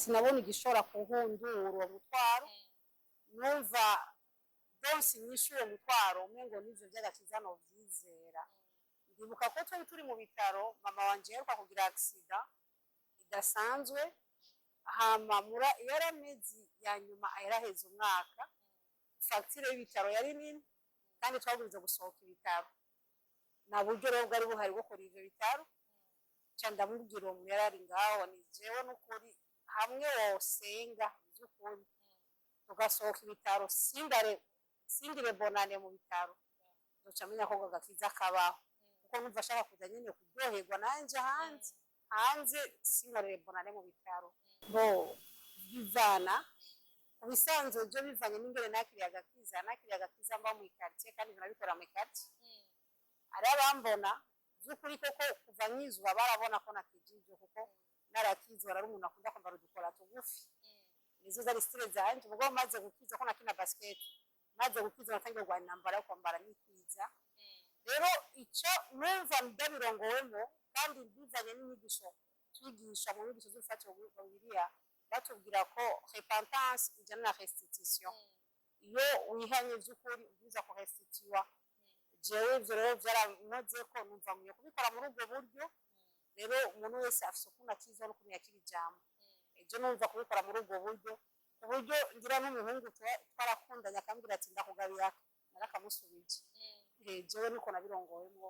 sinabona igishobora kuhundura uwo mutwaro numva donsi nyinshi uwo mutwaro umengo n'ivyo vy'agakiza novyizera. Ndibuka ko twari turi mu bitaro mama wanje yaheruka kugira accident idasanzwe hama yaramezi ya nyuma yaraheze umwaka fagitire y'ibitaro yari nini kandi twaburiza gusohoka ibitaro na buryo rero bwari buhari bwo kora ivyo bitaro ca ndamubwira uwo yarari ngaho ni jewe n'ukuri hamwe wosenga by'ukuri tugasohoka ibitaro singire bonane mu bitaro doca menya ko agakiza kabaho kuko numva ashaka kuza nyene kuryoherwa nanje hanze singare bonane mu bitaro bo bivana ubisanzwe byo bivanye n'ingere nakiriye agakiza mba mu quartier kandi nabikora mu quartier ari abambona by'ukuri koko kuva nyizwa barabona ko nakijije kuko narakizwa ari umuntu akunda kwambara udukora tugufi nizo zari style zanje ubwo maze gukiza ko nakina basket maze gukiza natangiye gwa nambara yo kwambara nikwiza rero ico numva ndabirongowemo kandi mbizanye n'inyigisho twigisha mu nyigisho z'ufatiro bwa Bibiliya batubwira ko repentance ijana na restitution iyo wihanye by'ukuri ubiza ko restituwa jewe ivyo rero vyaranoze ko numva muye kubikora muri ubwo buryo rero umuntu wese afise ukuntu akiza no kumyakira ijambo ejo numva kubikora muri ubwo buryo ku buryo ngira n'umuhungu twarakundanya akambwira ati ndakugabira narakamusubije jewe niko nabirongowemwo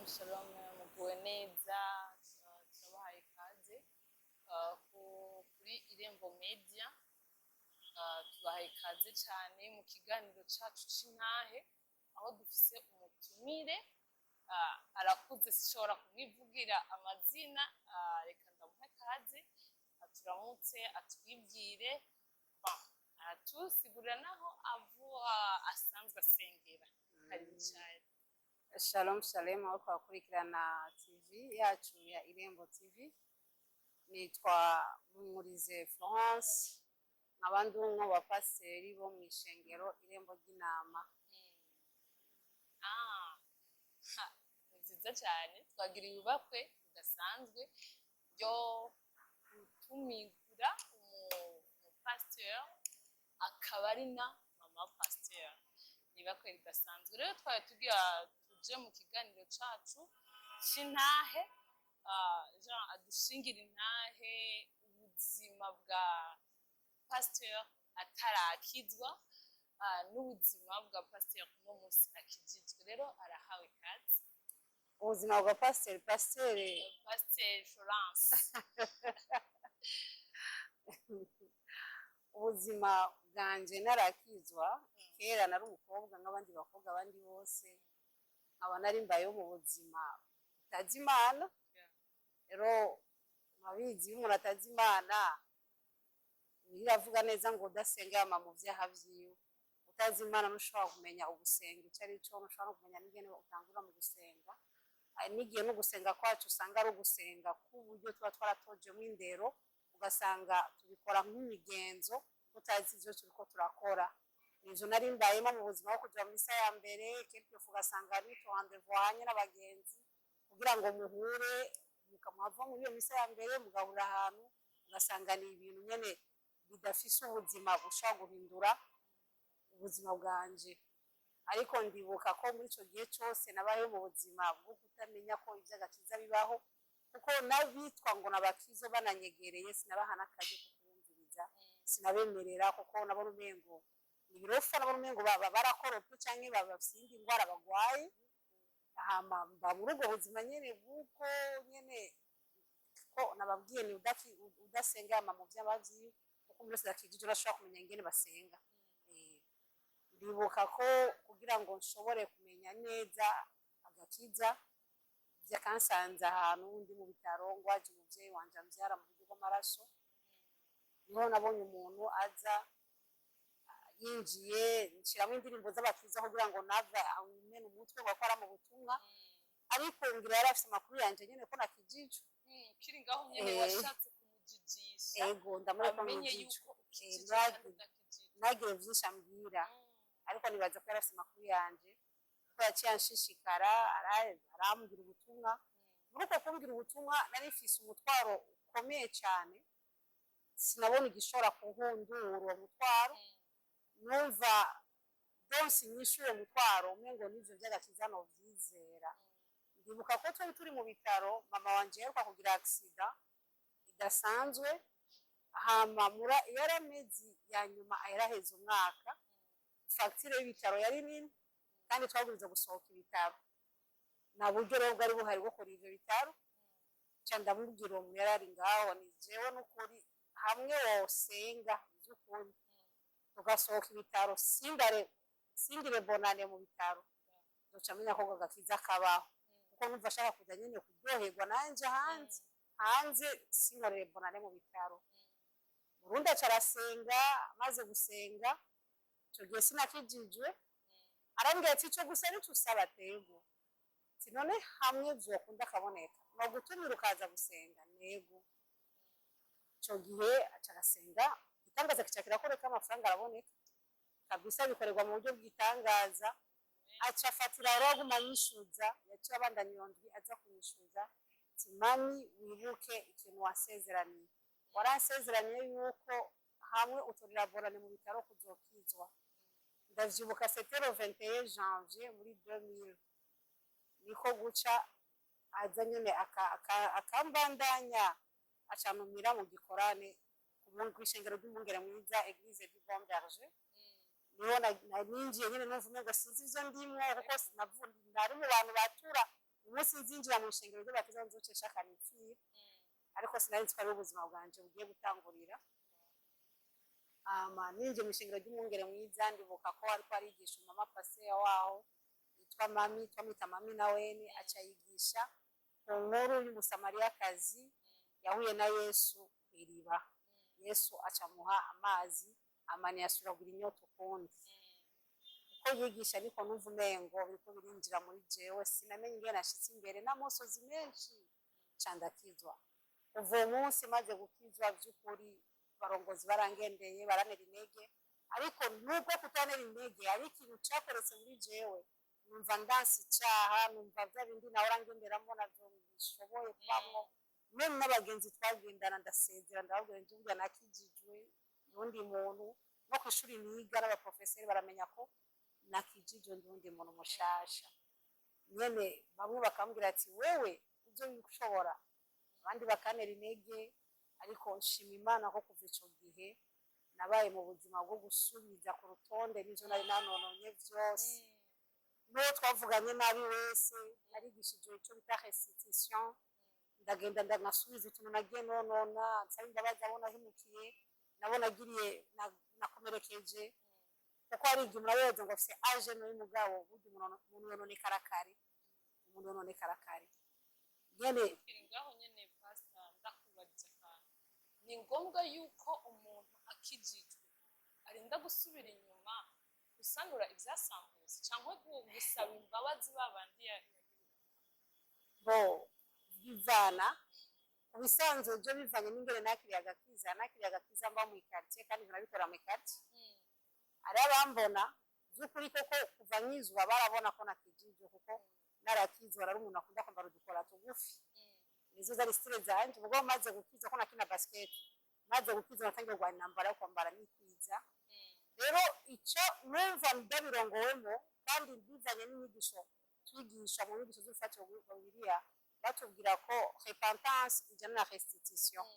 Shalom muguwe neza turabahaye ikaze kuri Irembo Media tubahaye ikaze cyane mu kiganiro cacu c'intahe aho dufise umutumire arakuze sishobora kumwivugira amazina reka ndamuhe ikaze aturamutse atwibwire aratusigurira naho asanzwe asengera karibu cyane. Shalom shalom aho twakurikirana TV yacu ya Irembo TV nitwa Mumurize Florence abandi umwe wa paseri bo mu ishengero Irembo ry'Inama. Nziza cyane twagira ibubakwe bidasanzwe byo gutumigura umupasteur akaba ari na mama pasteur ibakwe ridasanzwe rero twari tugira tuje mu kiganiro cacu c'intahe Jean adushingira intahe ubuzima bwa pasteur atarakizwa n'ubuzima bwa pasteur no musi akijijwe rero arahawe ikaze. Ubuzima bwa pasteur Florence ubuzima bwanje narakizwa kera nari umukobwa nk'abandi bakobwa abandi bose nkaba nari mbayeho mu buzima butazi Imana rero mabizi umuntu atazi Imana biravuga neza ngo udasenga yama mu vyaha vyiwe utazi Imana nushobora kumenya ugusenga icyo ari cyo nushobora kumenya n'ingene utangura mu gusenga n'igihe no gusenga kwacu usanga ari ugusenga k'uburyo tuba twaratojemo indero ugasanga tubikora nk'imigenzo tutazi ivyo turiko turakora nizo nari mbayemo mu buzima bwo kuja mu misa ya mbere kenshi ugasanga ari rendez-vous hanye n'abagenzi kugira ngo muhure mukamwava muri iyo misa ya mbere mugahura ahantu ugasanga ni ibintu nyene bidafise ubuzima busha guhindura ubuzima bwanje ariko ndibuka ko muri ico gihe cyose nabaye mu buzima bwo kutamenya ko ivy'agakiza bibaho kuko nabitwa ngo nabakizo bananyegereye sinabahana akaje kukumviriza sinabemerera kuko nabona umengo ibirofa nabona umengo barakoropye canke babafindi indwara bagwaye hama mba muri ubwo buzima nyene buko nyene ko nababwiye ni udasenga ama mu vy'abavyi kuko muri sakijije urashobora kumenya ingene basenga ndibuka ko kugira ngo nshobore kumenya neza agakiza byakansanze ahantu ndi mu bitaro ngwaje umuvyeyi wanje amvyara mu buryo bw'amaraso niho nabonye umuntu aza yinjiye nshiramo indirimbo z'abakiza kugira ngo nava amene umutwe ngo akora mu butumwa ariko ngira yari afise amakuru yanje nyene ko nakijijwe kiri ngaho nyene washatse kumujijisha ego ndamure ko amenye mujijwe yuko ukijijwe ntagire vyinshi ambwira ariko nibaza ko yarafise amakuru yanje ko yaciye anshishikara arambwira ubutumwa muri uko kumbwira ubutumwa nari mfise umutwaro ukomeye cane sinabona igishobora kunkundura uwo mutwaro numva donsi nyinshi uwo mutwaro umengo n'ivyo vy'agakiza novyizera ndibuka ko twari turi mu bitaro mama wanje yaheruka kugira accident idasanzwe hama yaramezi ya nyuma yaraheze umwaka fagitire y'ibitaro yari nini kandi twabwirizwa gusohoka ibitaro nta buryo rero bwari buhari bwo kora ivyo bitaro ca ndamubwira uwo muntu yarari ngaho ni jewe n'ukuri hamwe wosenga vy'ukuri tugasohoka ibitaro singire bonane mu bitaro nzoca menya ko agakiza kabaho kuko numva ashaka kuja nyene kuryoherwa nanje hanze sinkorere bonane mu bitaro Burundi aca arasenga amaze gusenga ico gihe sinakijijwe arambwira ati ico gusa nico usaba tego ati none hamwe vyokunda kaboneka no gutumira ukaza gusenga nego ico gihe aca arasenga igitangaza kica kirakoreka amafaranga araboneka kabisa bikorerwa mu buryo bw'itangaza aca afatira rero aguma yishuza yaciye abandanya iyo ndwi aza kunyishuza ati mami wibuke ikintu wasezeraniye waransezeraniye yuko hamwe utorera bonane mu bitaro kuzokizwa ndavyibuka c'était le 21 janvier muri 2000 niko guca aza nyene akambandanya acanumira mu gikorane kw'ishengero ry'umwungere mwiza Eglise du Bon Berger niho ninjiye nyene numva umengo sinzi ivyo ndimwo kuko nari mu bantu batura umunsi nzinjira mu ishengero ry'abakiza nzocesha kanipfira ariko sinari nzi ko ari ubuzima bwanje bugiye gutangurira ninjiye mu ishengero ry'umwungere mwiza ndibuka ko ariko arigisha mama pasteur waho yitwa mami twamwita mami nawene aca yigisha ku nkuru y'umusamariyakazi yahuye na Yesu kw'iriba Yesu acamuha amazi amani yasuragura inyota ukundi uko yigisha ariko numva umengo biriko birinjira muri jewe sinamenye ingene nashitse imbere n'amosozi menshi ca ndakizwa kuva uwo munsi maze gukizwa vy'ukuri barongozi barangendeye baranera intege ariko nubwo kutanera intege ari ikintu cakoretse muri jewe numva ndansi icaha numva vya bindi nawe urangenderamo navyo bishoboye kubamwo mwe n'abagenzi twagendana ndasezera ndababwira nje burya nakijijwe n'undi muntu no kw'ishuri niga n'abaprofeseri baramenya ko nakijijwe n'undi muntu mushasha nyene bamwe bakambwira ati wewe ivyo bishobora abandi bakanera intege ariko nshima Imana ko kuva ico gihe nabaye mu buzima bwo gusubiza ku rutonde n'ivyo nari nanononye vyose n'uwo twavuganye nabi wese narigishije ico bita restitution ndagenda ndagasubiza ikintu nagiye nonona nsaba imbabazi abo nahemukiye nabo nagiriye nakomerekeje kuko hari igihe murabizi ngo afise age n'umugabo burya umuntu yononekara kare nyene ngaho nyene pastor ndakubariza kandi ni ngombwa yuko umuntu akijijwe arinda gusubira inyuma gusanura ivyasambutse cyangwa gusaba imbabazi babandi bo bivana ubisanzwe byo bivanye n'ingere nakiriye agakiza mba mu quartier kandi nabikora mu quartier ari abambona by'ukuri koko kuva nyizwa barabona ko nakijije kuko narakizwa ari umuntu akunda kwambara udukora tugufi nizo zari style zanje ubwo maze gukiza ko nakina basket maze gukiza natangiye gwa nambara yo kwambara nikwiza rero ico numva ndabirongowemo kandi bivanye n'inyigisho twigisha mu nyigisho z'ufatiro rwa Bibiliya batubwira ko repentance ijana na restitution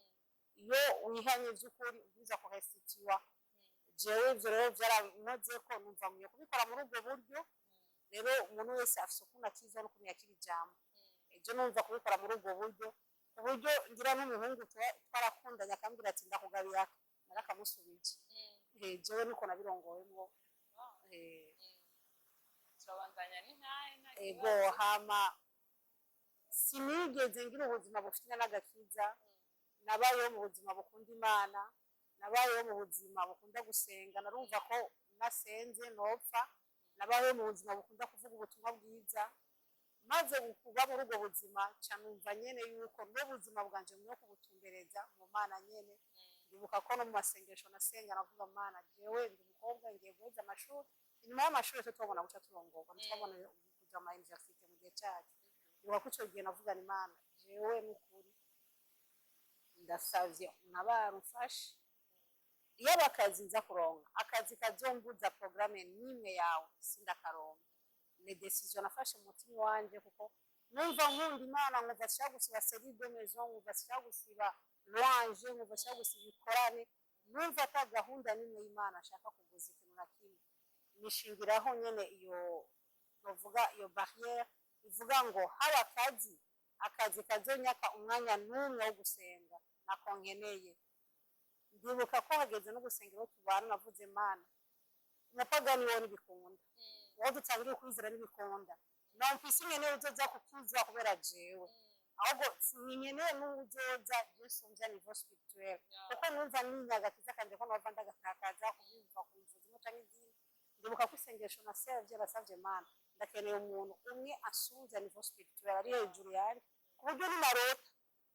iyo wihanye vy'ukuri ubiza ko restituwa jewe ivyo rero vyaranoze ko numva mwiye kubikora muri ubwo buryo rero umuntu wese afise ukuntu akiza n'ukuntu yakira ijambo ejo numva kubikora muri ubwo buryo uburyo ngira n'umuhungu twarakundanye akambwira ati ndakugabiye narakamusubije jewe niko nabirongowemwo turabandanya n'intahe ego hama sinigeze ngira ubuzima bufite n'agakiza nabayeho mu buzima bukunda Imana nabayeho mu buzima bukunda gusenga narumva ko nasenze nopfa nabayeho mu buzima bukunda kuvuga ubutumwa bwiza maze kuba muri ubwo buzima canumva nyene yuko n'ubuzima bwanje mwo kubutumbereza mu Mana nyene ndibuka ko no mu masengesho nasenga navuga Mana jewe ndi amashuri inyuma y'amashuri tubona guca turongorwa ntitwabona kuja ama universite mu gihe cyacu niba ko ico gihe navugana Imana jewe n'ukuri ndasavye unabara umfashe iyo bakazi nza kuronka akazi kazombuza programme n'imwe yawe sindakaronka ni decision nafashe mu mutima wanje kuko numva nkunda Imana nkumva nshaka gusiba série de maison nkumva nshaka gusiba louange nkumva nshaka gusiba ikorane numva ata gahunda n'imwe y'Imana ashaka kuguza ikintu na kimwe nishingiraho nyene iyo bavuga iyo barrière ivuga ngo haba akazi kazonyaka umwanya n'umwe wo gusenga nako nkeneye ndibuka ko hageze no gusengera tubana navuze Mana umupagani wone bikunda wowe dutangiye kwizera n'ibikunda namfise nyene uzoza kukiza kubera jewe ahubwo sinyeneye n'uzoza Yesu mvya niveau spirituel kuko numva ninyagakiza kanje ko nova ndagatakaza kumva kumvuza umuca n'idini ndibuka ko isengesho nasavye basavye Mana ndakeneye umuntu umwe asunza niveau spirituel ari hejuru yari ku buryo n'inarota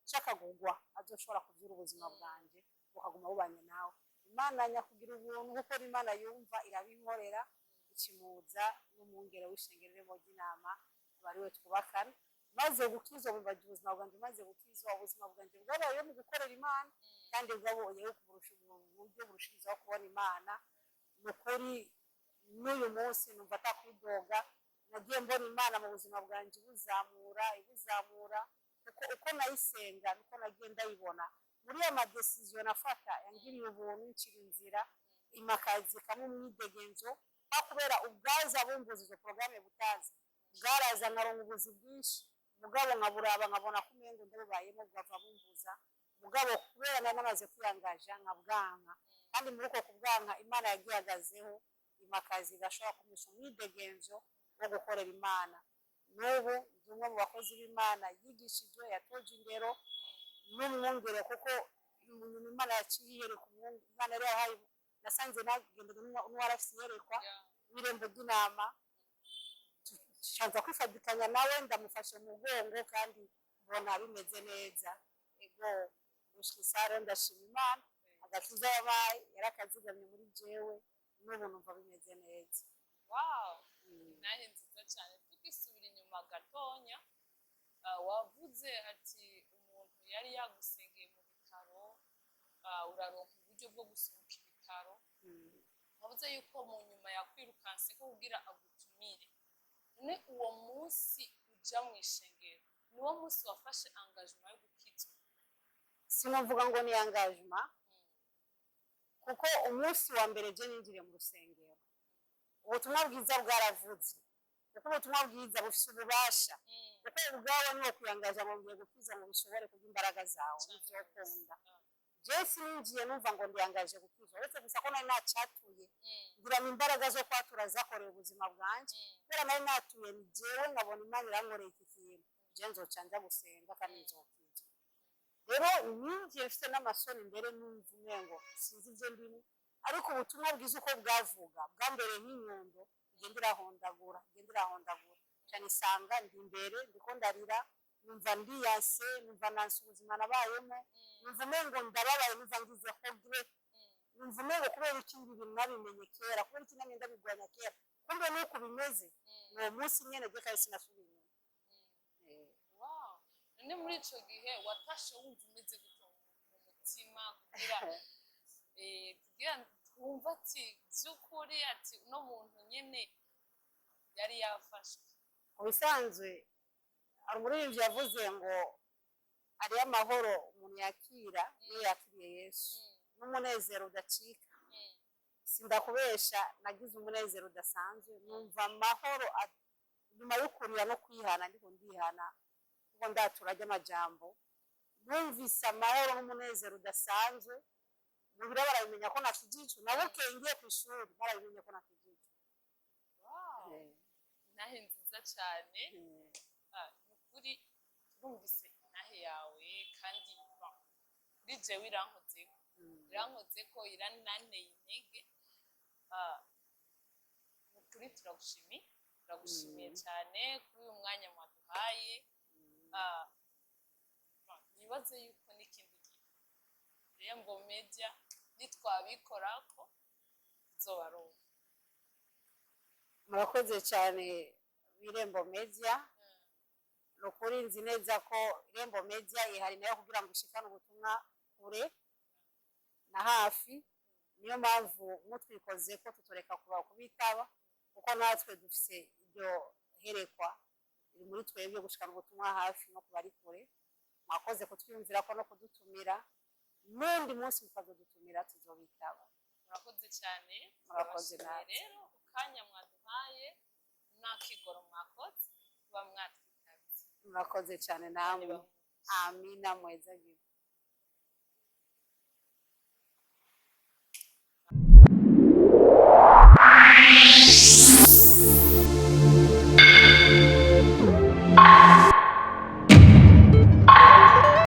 shaka gugwa azoshobora kuvyura ubuzima bwanje ukaguma bubanye nawe Imana nyakugira ubuntu kuko Imana yumva irabinkorera ikimuza n'umwungere w'ishengerero ry'inama bariwe twubakana maze gukizwa mu ubuzima bwanje maze gukizwa ubuzima bwanje bwabaye mu gukorera Imana kandi bwaboye kuburusha uburyo burushirizaho kubona Imana nukuri n'uyu munsi numva atakwidoga nagiye mbona Imana mu buzima bwanje ibuzamura kuko uko nayisenga niko nagiye ndayibona muri ya madecision nafata yangiriye ubuntu ncira inzira imakazi kamwe mwidegenzo kubera ubwaza bumbuza izo programme butazi bwaraza nkaronka ubuzi bwinshi mugabo nkaburaba nkabona kumengo ndabayemo bwava bumbuza mugabo kubera namaze kwiyangaje nkabwanka kandi muri uko kubwanka Imana yagihagazeho imakazi gashobora kumisha mwidegenzo no gukorera Imana n'ubu ndumwe mu bakozi b'Imana yigishijwe yatoje indero n'umwungere kuko Imana yaciye ku Imana rero yahaye nasanze nagendana n'uwarafise yerekwa wirembo ry'inama shanza kwifadikanya nawe ndamufashe mu mugongo kandi mbona bimeze neza ego gushikisara ndashima Imana agakiza yabaye yarakazigamye muri jewe n'ubu numva bimeze neza wow nahe nziza cyane tugisubira inyuma gatonya wavuze ati umuntu yari yagusengeye mu bitaro uraronka uburyo bwo gusohoka ibitaro wavuze yuko mu nyuma yakwirukanse ko kugira agutumire none uwo munsi uja mu ishengero niwo munsi wafashe engagement yo gukizwa sinavuga ngo ni engagement kuko umunsi wa mbere je ninjiriye mu rusengero ubutumwa bwiza bwaravuze kuko ubutumwa bwiza bufise ububasha kuko ubwawe niwo kwiyangaje ngo ngiye gukiza ngo bishobore kugira imbaraga zawe n'ivyo ukunda Jesi ninjiye numva ngo ndiyangaje gukiza uretse gusa ko nari nacatuye ngira imbaraga zo kwatura zakoreye ubuzima bwanje kubera nari natuye ni jewe nkabona Imana irankoreye iki kintu je nzocanja gusenga kandi nzokizwa rero ninjiye mfite n'amasoni imbere numva umengo sinzi ivyo ndimo ariko ubutumwa bwiza uko bwavuga bwambere nk'inyundo igendera hondagura cyane isanga ndi imbere ndiko ndarira numva ndiyase numva nansi ubuzima nabayemo numva umengo ndababaye numva ngize regret numva umengo kubera ikindi bintu nabimenye kera kubera iki namye ndabigwanya kera kumbe nuko bimeze uwo munsi nyene je kahise nasubira inyuma wow none muri ico gihe watashe wumva umeze guto mu mutima kugira wumva ati by'ukuri ati uno muntu nyene yari yafashwe ubisanzwe ari umuririmbyi yavuze ngo ari amahoro umuntu yakira iyo yakiriye Yesu n'umunezero udacika sindakubesha nagize umunezero udasanzwe numva amahoro nyuma yo kurira no kwihana ndiko ndihana kuko ndaturajya amajambo numvise amahoro n'umunezero udasanzwe mubira barabimenya ko nakijijwe nabukeye ngiye ku ishuri barabimenya ko nakijijwe wow nahe nziza cyane nukuri turumvise nahe yawe kandi kuri jewe irankoze ko irananteye intege nukuri turagushimiye cyane kuri uyu mwanya mwaduhaye nibaze yuko n'ikindi gihe Rembo Media nitwabikorako tuzobaronka murakoze cyane Irembo Media. Nukuri nzi neza ko Irembo Media ihari nayo kugira ngo ishikane ubutumwa kure na hafi, niyo mpamvu mutwikoze ko tutoreka kuba kubitaba kuko natwe dufise iryo herekwa iri muri twebwe gushikana ubutumwa hafi no kubari kure. Mwakoze kutwiyumvira ko no kudutumira n'undi munsi mukazodutumira tuzobitaba. murakoze cyane. Murakoze nawe rero ukanya mwaduhaye nakigoro mwakoze kuba mwatwitabye. murakoze cyane namwe. Amina mweza.